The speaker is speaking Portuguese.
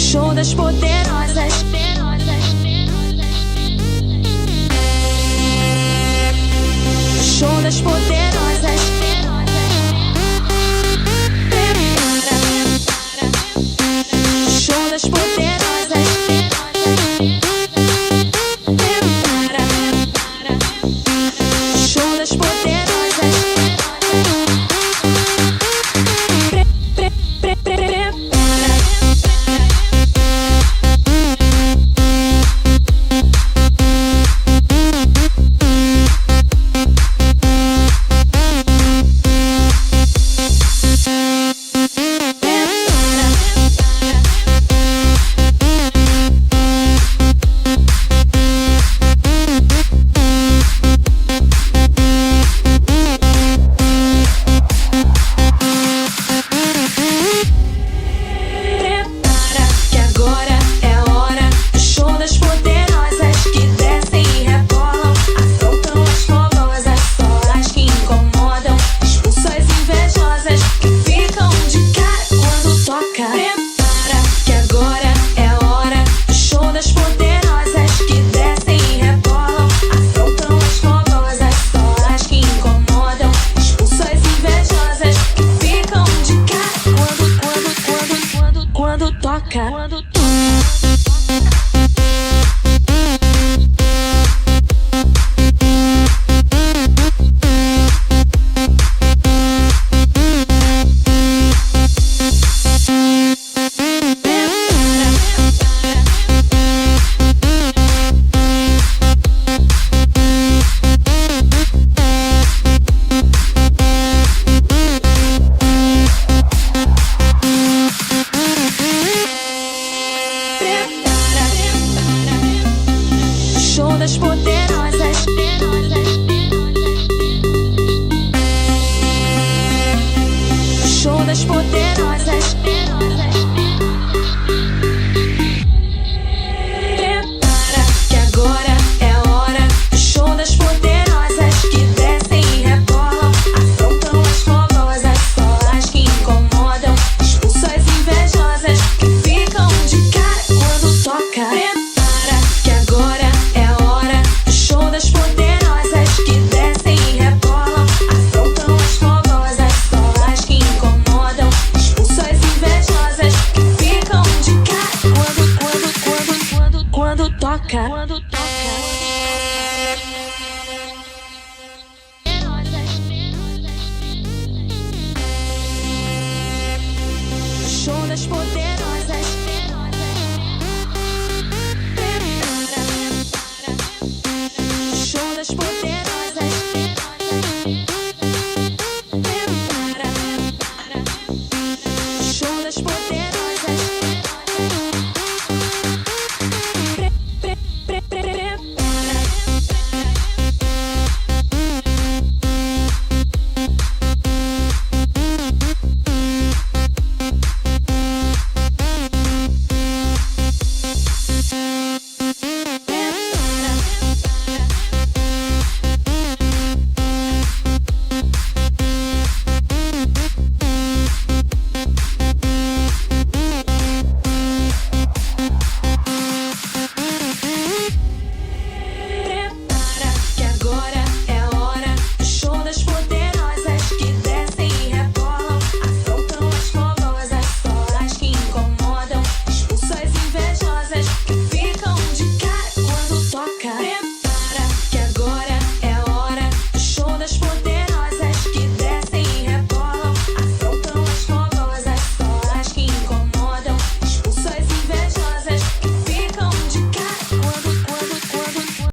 Show das poderosas. Show das poderosas. Show das poderosas. Show das poderosas. Quando toca. Show das poderosas. Show das poderosas. Prepara que agora é hora. Show das poderosas que descem e rebolam, afrontam as fogosas, só as que incomodam, expulsam as invejosas que ficam de cara quando toca. Prepara que agora toca. Quando toca. Show das poderosas.